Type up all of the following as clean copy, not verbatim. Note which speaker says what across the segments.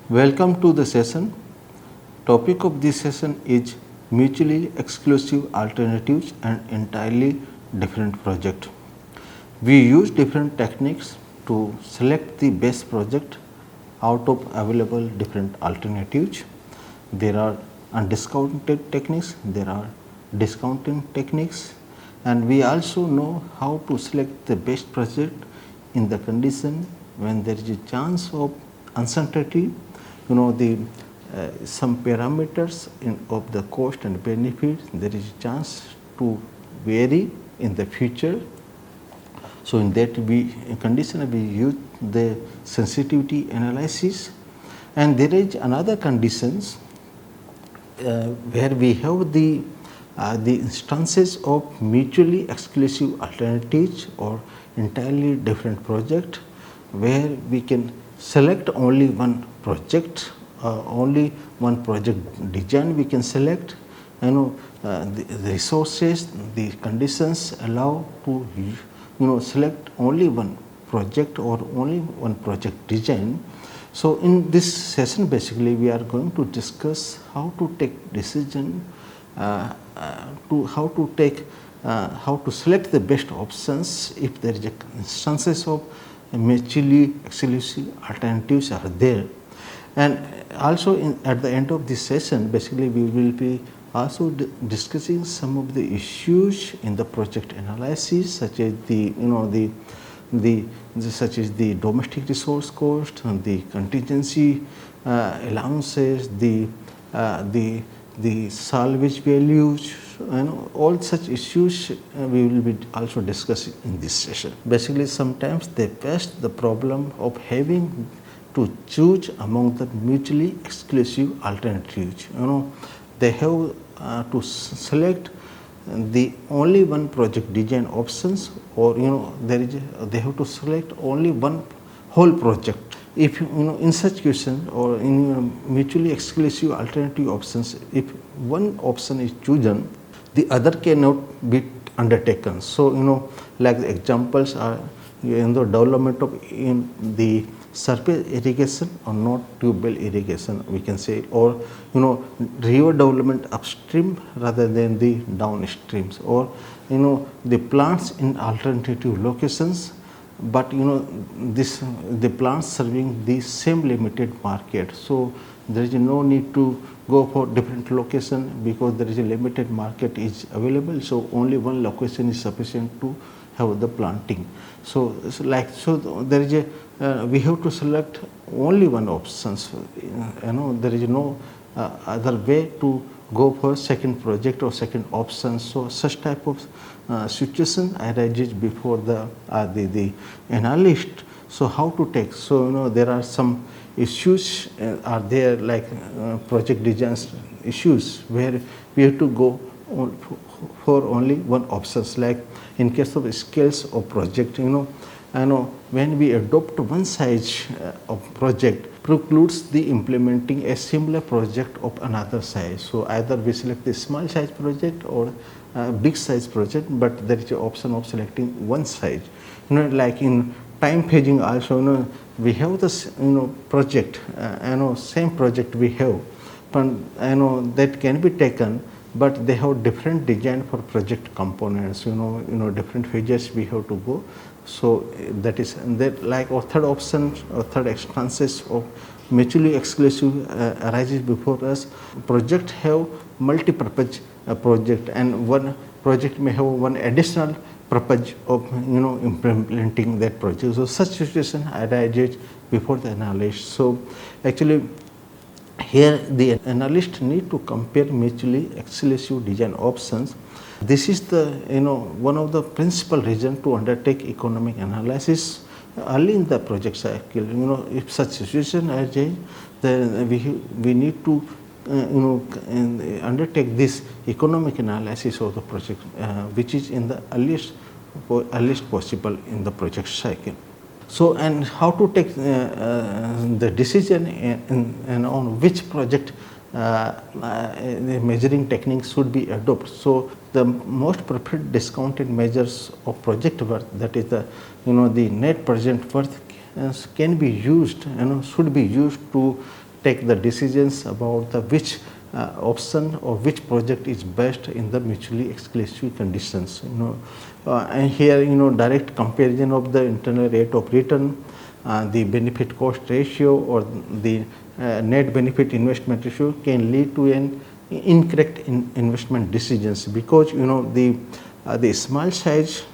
Speaker 1: Welcome to the session. Topic of this session is mutually exclusive alternatives and entirely different project. We use different techniques to select the best project out of available different alternatives. There are undiscounted techniques, there are discounting techniques, and we also know how to select the best project in the condition when there is a chance of uncertainty, the some parameters of the cost and benefit, there is a chance to vary in the future. So, in that condition we use the sensitivity analysis, and there is another conditions where we have the instances of mutually exclusive alternatives or entirely different project, where we can select only one project, only one project design we can select. The resources, the conditions allow to select only one project or only one project design. So, in this session basically we are going to discuss how to take decision, how to select the best options if there is instances of mutually exclusive alternatives are there. And also at the end of this session basically we will be also discussing some of the issues in the project analysis, such as such as the domestic resource cost, and the contingency allowances, the salvage values, all such issues we will be also discussing in this session. Basically sometimes they face the problem of having to choose among the mutually exclusive alternatives. They have to select the only one project design options, or they have to select only one whole project. If in such question or in mutually exclusive alternative options, if one option is chosen, the other cannot be undertaken. So like the examples are in the development of in the surface irrigation or not tube well irrigation, we can say, or river development upstream rather than the downstreams, or the plants in alternative locations, but the plants serving the same limited market. So, there is no need to go for different location because there is a limited market is available. So, only one location is sufficient to have the planting. So, there is we have to select only one options. There is no other way to go for second project or second option. So, such type of situation arises before the analyst. So, how to take? So, there are some issues are there, like project design issues, where we have to go for only one options. Like in case of scales of project, when we adopt one size of project precludes the implementing a similar project of another size. So, either we select the small size project or big size project, but there is an option of selecting one size. Like in time phasing also, we have this project, same project we have, but that can be taken, but they have different design for project components, different phases we have to go. So, that is that, like our third option or third instances of mutually exclusive arises before us. Project have multi-purpose project, and one project may have one additional purpose of implementing that project. So, such situation arises before the analyst. So, actually here the analyst need to compare mutually exclusive design options. This is the one of the principal reason to undertake economic analysis early in the project cycle. If such situation arises, then we need to undertake this economic analysis of the project, which is in the earliest possible in the project cycle. So, and how to take the decision on which project the measuring techniques should be adopted. So, the most preferred discounted measures of project worth, that is the the net present worth, can be used should be used to take the decisions about the which option or which project is best in the mutually exclusive conditions. And here direct comparison of the internal rate of return, the benefit cost ratio or the net benefit investment ratio can lead to an incorrect investment decisions, because the small size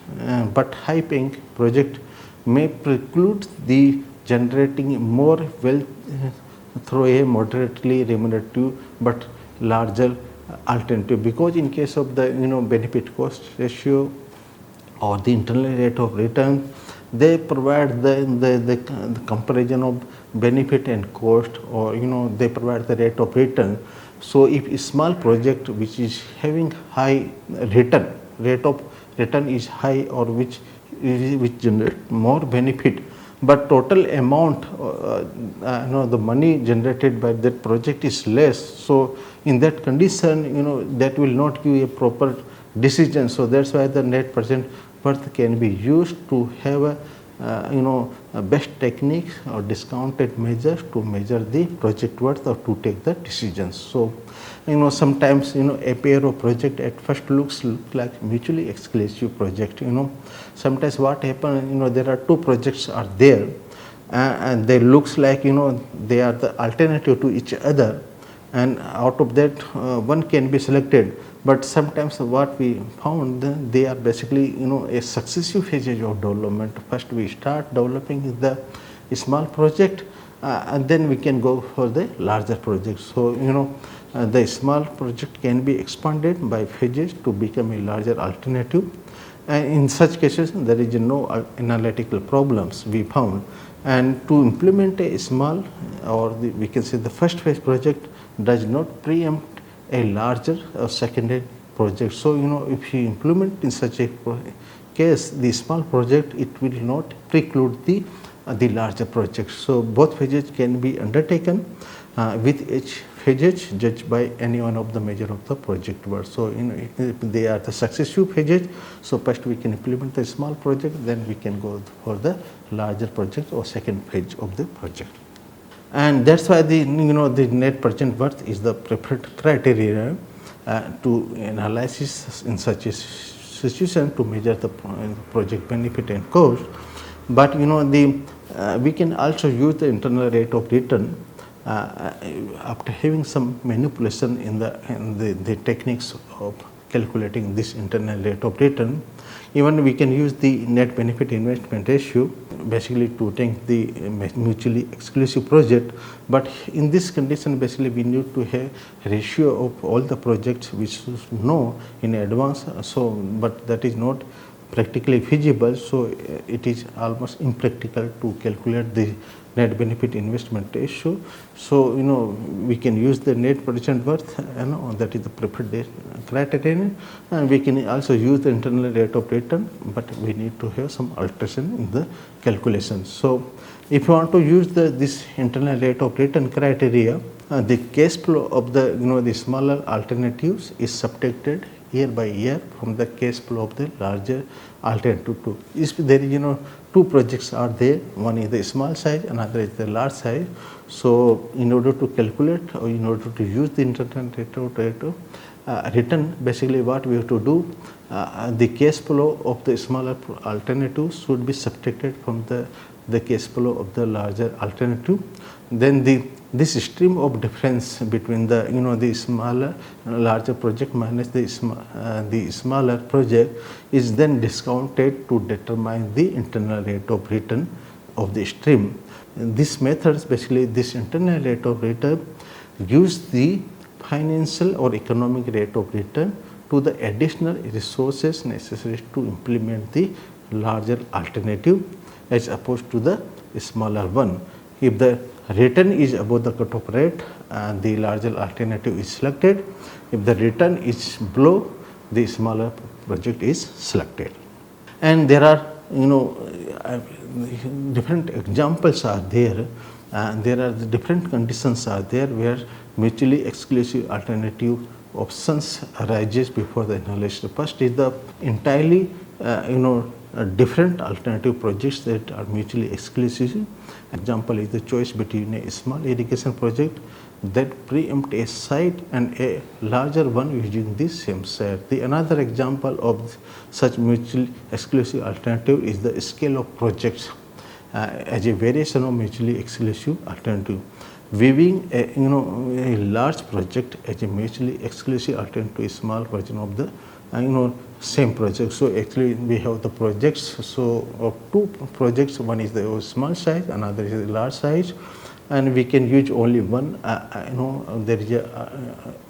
Speaker 1: but high paying project may preclude the generating more wealth through a moderately remunerative but larger alternative, because in case of the benefit cost ratio or the internal rate of return, they provide the comparison of benefit and cost, or they provide the rate of return. So if a small project which is having high return, rate of return is high, or which generate more benefit, but total amount the money generated by that project is less, so in that condition that will not give a proper decision. So that's why the net present worth can be used to have a best techniques or discounted measures to measure the project worth or to take the decisions. So sometimes a pair of project at first looks like mutually exclusive project. Sometimes what happens, there are two projects are there, and they looks like they are the alternative to each other, and out of that one can be selected. But sometimes what we found, they are basically a successive phases of development. First we start developing the small project, and then we can go for the larger project. So the small project can be expanded by phases to become a larger alternative, and in such cases there is no analytical problems we found. And to implement a small, or we can say the first phase project does not preempt a larger or secondary project. So if you implement in such a case the small project, it will not preclude the larger project. So both phases can be undertaken with each phases judged by any one of the measure of the project work. So if they are the successive phases, so first we can implement the small project, then we can go for the larger project or second phase of the project. And that's why the net present worth is the preferred criteria to analysis in such a situation to measure the project benefit and cost. But we can also use the internal rate of return after having some manipulation in the techniques of calculating this internal rate of return. Even we can use the net benefit investment ratio basically to take the mutually exclusive project, but in this condition basically we need to have ratio of all the projects which know in advance. So but that is not practically feasible, so it is almost impractical to calculate the net benefit investment ratio. So we can use the net present worth, that is the preferred criterion, and we can also use the internal rate of return, but we need to have some alteration in the calculation. So if you want to use this internal rate of return criteria, the cash flow of the smaller alternatives is subtracted year by year from the cash flow of the larger alternative. If there is two projects are there, one is the small size, another is the large size. So in order to calculate, or in order to use the internal rate of return, basically what we have to do, the cash flow of the smaller alternative should be subtracted from the cash flow of the larger alternative. Then this stream of difference between the smaller larger project minus the smaller project is then discounted to determine the internal rate of return of the stream. This method, basically this internal rate of return, gives the financial or economic rate of return to the additional resources necessary to implement the larger alternative as opposed to the smaller one. If the return is above the cutoff rate, the larger alternative is selected. If the return is below, the smaller project is selected. And there are different examples are there, and there are the different conditions are there where mutually exclusive alternative options arises before the analysis. First is the entirely different alternative projects that are mutually exclusive. Example is the choice between a small irrigation project that preempt a site and a larger one using the same site. The another example of such mutually exclusive alternative is the scale of projects as a variation of mutually exclusive alternative. Viewing a large project as a mutually exclusive alternative to a small version of the same project. So actually we have the projects, so of two projects, one is the small size, another is a large size, and we can use only one. There is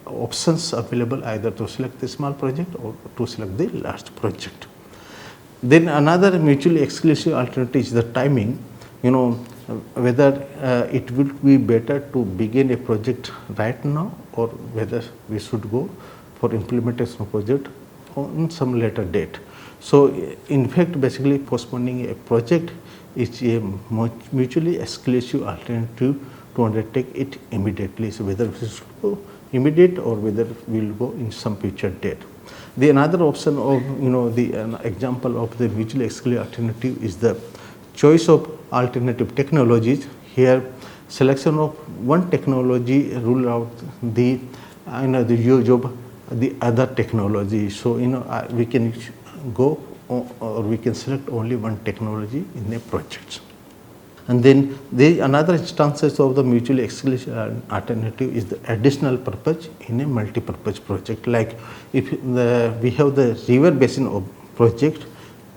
Speaker 1: options available either to select the small project or to select the large project. Then another mutually exclusive alternative is the timing. Whether it will be better to begin a project right now or whether we should go for implementation of project on some later date. So in fact, basically postponing a project is a mutually exclusive alternative to undertake it immediately. So whether we should go immediate or whether we will go in some future date. The another option of the example of the mutually exclusive alternative is the choice of alternative technologies. Here selection of one technology rule out the the use of the other technology. So we can go or we can select only one technology in a project. And then the another instances of the mutually exclusive alternative is the additional purpose in a multi-purpose project. Like if we have the river basin of project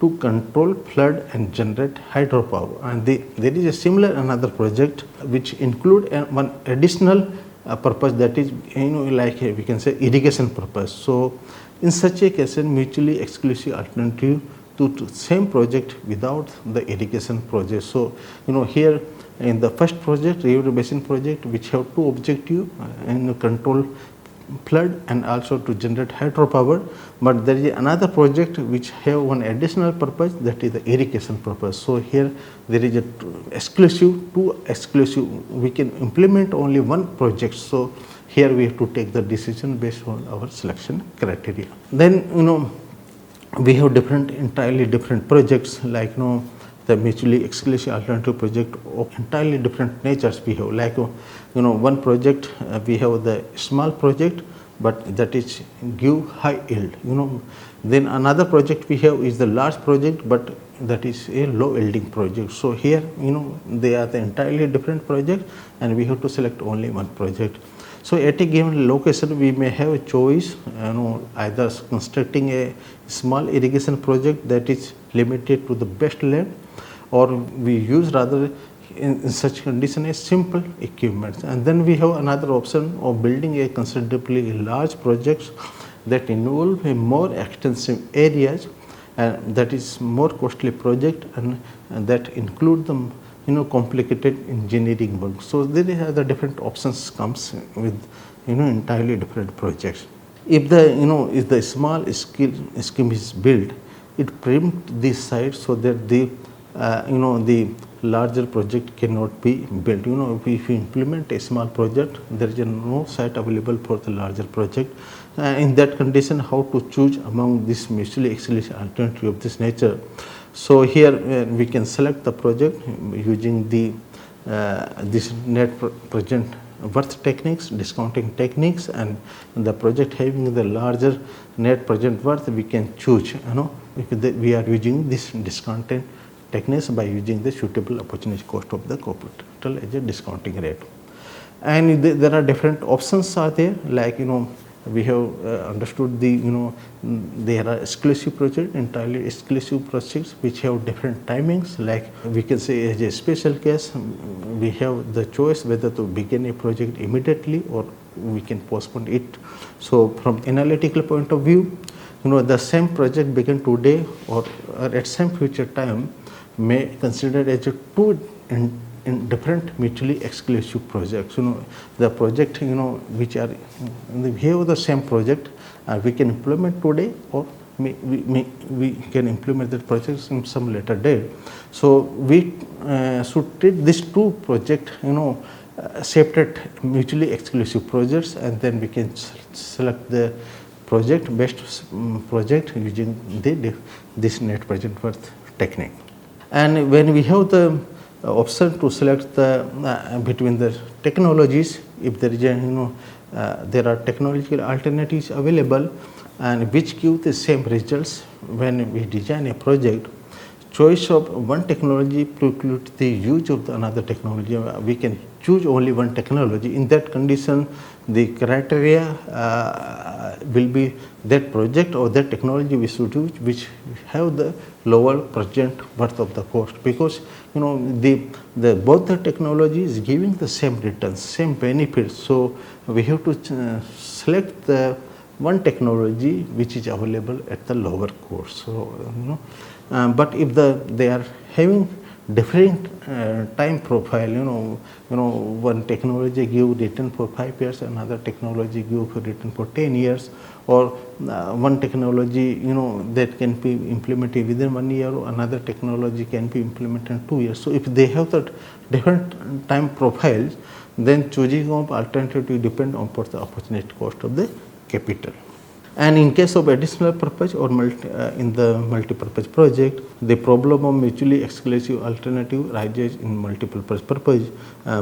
Speaker 1: to control flood and generate hydropower, and there is a similar another project which include one additional purpose, that is like we can say irrigation purpose. So in such a case, mutually exclusive alternative to same project without the irrigation project. So here in the first project, river basin project, which have two objectives and control flood and also to generate hydropower, but there is another project which have one additional purpose, that is the irrigation purpose. So here there is a two exclusive, we can implement only one project. So here we have to take the decision based on our selection criteria. Then we have entirely different projects, like the mutually exclusive alternative project of entirely different natures we have. Like one project we have the small project, but that is give high yield. Then another project we have is the large project, but that is a low yielding project. So here they are the entirely different projects, and we have to select only one project. So at a given location, we may have a choice, either constructing a small irrigation project that is limited to the best land, or we use rather in such condition a simple equipment. And then we have another option of building a considerably large projects that involve a more extensive areas, and that is more costly project, and that include the complicated engineering work. So there are the different options comes with entirely different projects. If the small scheme is built, it preempt this site so that the larger project cannot be built. If you implement a small project, there is no site available for the larger project. In that condition, how to choose among this mutually exclusive alternative of this nature? So here we can select the project using the this net present worth techniques, discounting techniques, and the project having the larger net present worth, we can choose. We are using this discounting techniques by using the suitable opportunity cost of the capital as a discounting rate. And there are different options are there, like we have understood there are exclusive projects, entirely exclusive projects which have different timings. Like we can say as a special case, we have the choice whether to begin a project immediately or we can postpone it. So from analytical point of view, the same project begin today or at some future time may consider as a two in different mutually exclusive projects. The project which are we have the same project, we can implement today, or we can implement that project in some later date. So we should treat these two projects separate mutually exclusive projects, and then we can select the project project using this net present worth technique. And when we have the option to select the between the technologies, if there is a there are technological alternatives available and which give the same results when we design a project, choice of one technology precludes the use of the another technology. We can choose only one technology. In that condition, the criteria will be that project or that technology we should use which have the lower present worth of the cost, because the both the technologies giving the same returns, same benefits. So we have to select the one technology which is available at the lower cost. So but if they are having different time profile, one technology give return for 5 years, another technology give return for 10 years, or one technology that can be implemented within 1 year, or another technology can be implemented in 2 years. So if they have the different time profiles, then choosing of alternative will depend on the opportunity cost of the capital. And in case of additional purpose or in the multi-purpose project, the problem of mutually exclusive alternative rises in multiple purpose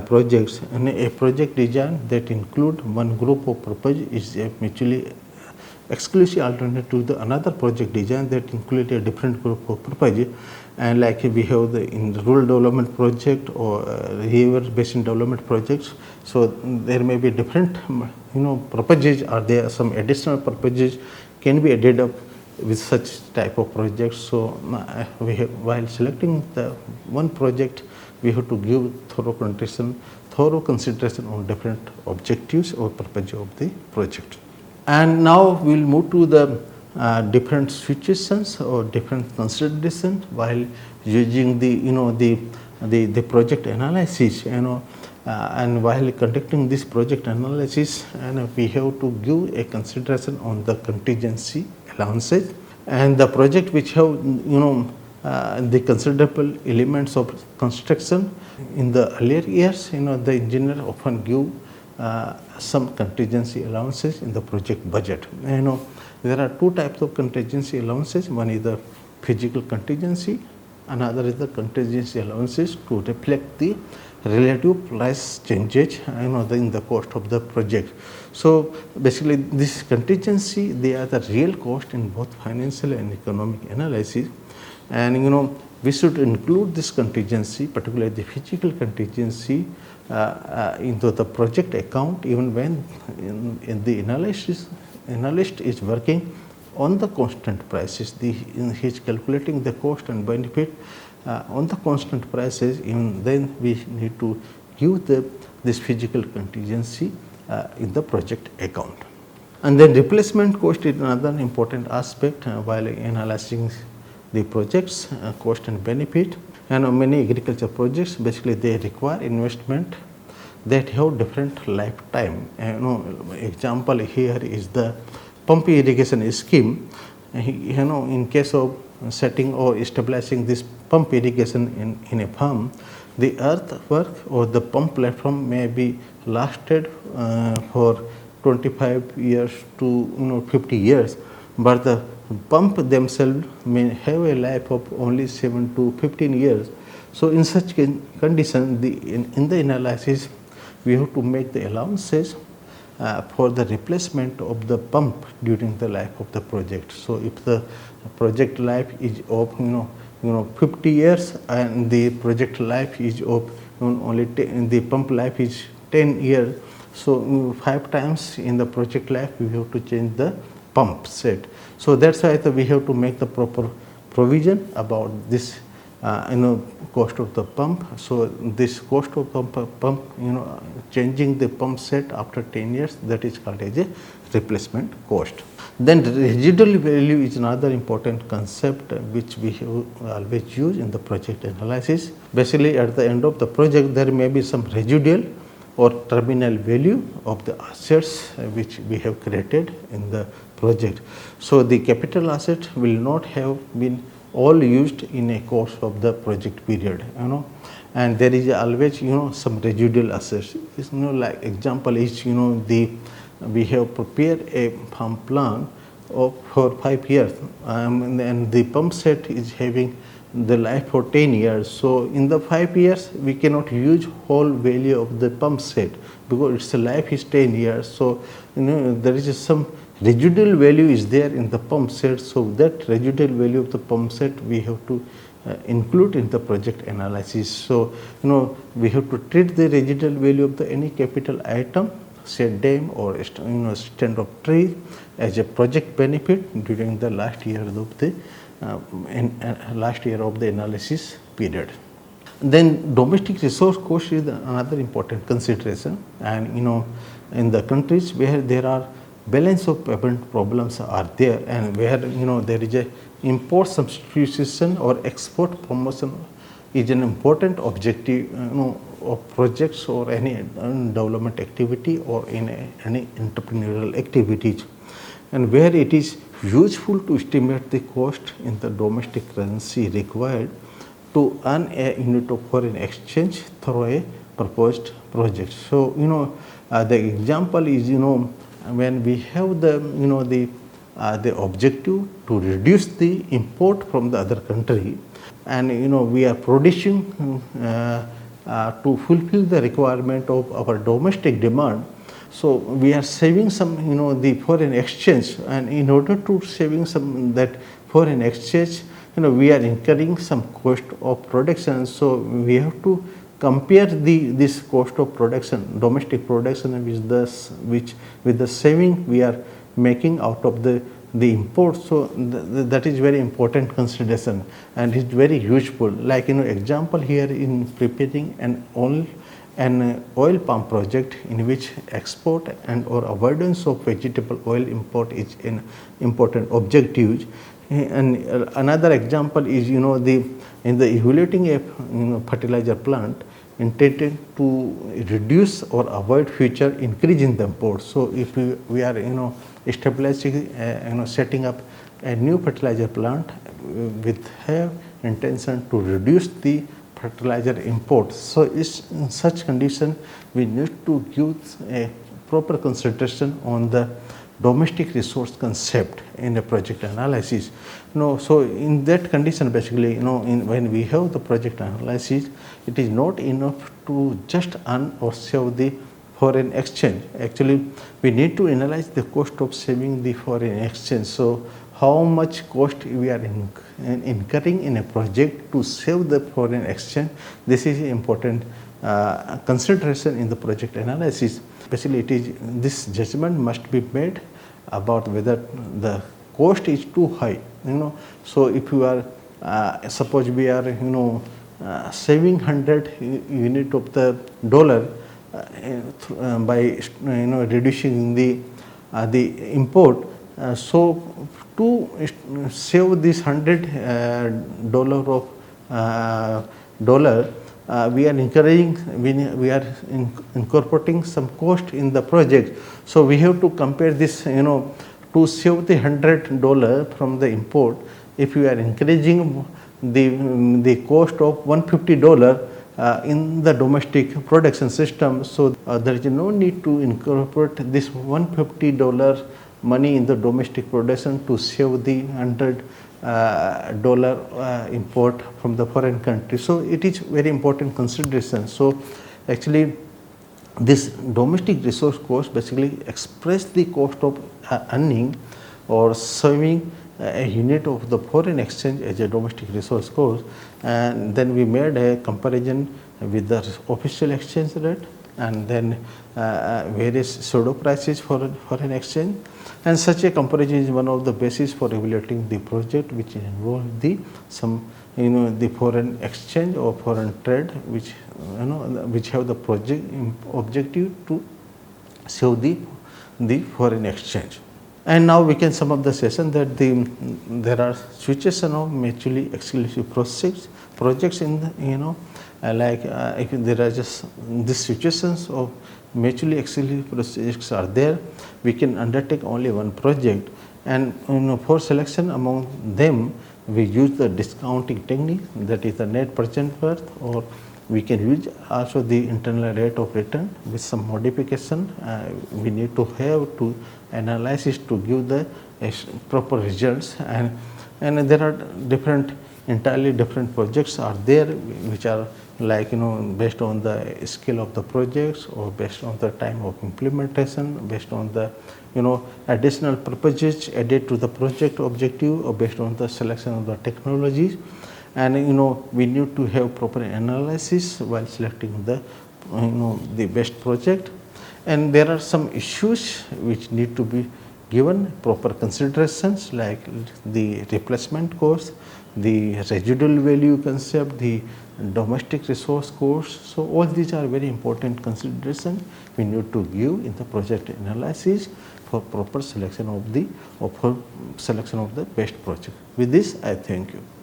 Speaker 1: projects. And a project design that include one group of purpose is a mutually exclusive alternative to the another project design that include a different group of purpose. And like we have in the rural development project or river basin development projects, so there may be different purposes, or there are some additional purposes can be added up with such type of projects. So while selecting the one project, we have to give thorough consideration on different objectives or purposes of the project. And now we will move to the different situations or different considerations while using the project analysis, and while conducting this project analysis, and we have to give a consideration on the contingency allowances and the project which have the considerable elements of construction. In the earlier years, the engineer often give some contingency allowances in the project budget. There are two types of contingency allowances. One is the physical contingency, another is the contingency allowances to reflect the relative price changes in the cost of the project. So basically this contingency, they are the real cost in both financial and economic analysis, and we should include this contingency, particularly the physical contingency, into the project account even when in the analyst is working on the constant prices. He is calculating the cost and benefit on the constant prices. Even then we need to give this physical contingency in the project account. And then replacement cost is another important aspect while analyzing the project's cost and benefit. And many agriculture projects, basically they require investment that have different lifetime. Example here is the pump irrigation scheme. In case of setting or establishing this pump irrigation in a farm, the earthwork or the pump platform may be lasted for 25 years to 50 years, but the pump themselves may have a life of only 7 to 15 years. So in such condition, in the analysis, we have to make the allowances for the replacement of the pump during the life of the project. So if the project life is of 50 years and the project life is of only the pump life is 10 years, so 5 times in the project life we have to change the pump set. So that's why we have to make the proper provision about this cost of the pump. So this cost of pump changing the pump set after 10 years, that is called as a replacement cost. Then residual value is another important concept which we have always use in the project analysis. Basically at the end of the project there may be some residual or terminal value of the assets which we have created in the project. So the capital asset will not have been all used in a course of the project period, and there is always some residual assets. Like example is the we have prepared a farm plan for 5 years, and the pump set is having the life for 10 years. So in the 5 years we cannot use whole value of the pump set because its life is 10 years. So there is some residual value is there in the pump set. So that residual value of the pump set we have to include in the project analysis. So we have to treat the residual value of the any capital item, say dam or stand of tree, as a project benefit during the last year of the analysis period. Then domestic resource cost is another important consideration, and in the countries where there are balance of payment problems are there, and where there is a import substitution or export promotion is an important objective of projects or any development activity or in any entrepreneurial activities, and where it is useful to estimate the cost in the domestic currency required to earn a unit of foreign exchange through a proposed project. So the example is when we have the objective to reduce the import from the other country, and we are producing to fulfill the requirement of our domestic demand. So we are saving some the foreign exchange, and in order to saving some that foreign exchange, we are incurring some cost of production. So we have to compare this cost of production, domestic production, with the saving we are making out of the import. So that is very important consideration, and it's very useful. Like example here in preparing an oil palm project in which export and or avoidance of vegetable oil import is an important objective. And another example is in the evaluating a fertilizer plant intended to reduce or avoid future increase in the import. So if we are establishing setting up a new fertilizer plant with have intention to reduce the fertilizer imports. So in such condition we need to give a proper consideration on the domestic resource concept in a project analysis. So in that condition, basically when we have the project analysis, it is not enough to just earn or save the foreign exchange. Actually we need to analyze the cost of saving the foreign exchange. So how much cost we are incurring in a project to save the foreign exchange, this is important consideration in the project analysis. Especially this judgment must be made about whether the cost is too high. So if you are suppose we are saving 100 unit of the dollar by reducing the import. So to save this $100 of dollar, we are incorporating some cost in the project. So we have to compare this to save the $100 from the import. If we are increasing the cost of $150 in the domestic production system, so there is no need to incorporate this $150 money in the domestic production to save the $100 import from the foreign country. So it is very important consideration. So actually this domestic resource cost basically express the cost of earning or saving a unit of the foreign exchange as a domestic resource cost, and then we made a comparison with the official exchange rate and then various pseudo prices for foreign exchange, and such a comparison is one of the basis for evaluating the project which involve the foreign exchange or foreign trade which have the project objective to save the foreign exchange. And now we can sum up the session that there are situations of mutually exclusive projects in the, if there are just these situations of mutually exclusive projects are there, we can undertake only one project, and for selection among them we use the discounting technique, that is the net present worth or we can use also the internal rate of return with some modification. We need to have to analysis to give the proper results, and there are different entirely different projects are there which are like based on the scale of the projects or based on the time of implementation, based on the additional purposes added to the project objective, or based on the selection of the technologies. And we need to have proper analysis while selecting the the best project. And there are some issues which need to be given proper considerations, like the replacement cost, the residual value concept, the domestic resource cost. So all these are very important considerations we need to give in the project analysis for proper selection of the best project. With this, I thank you.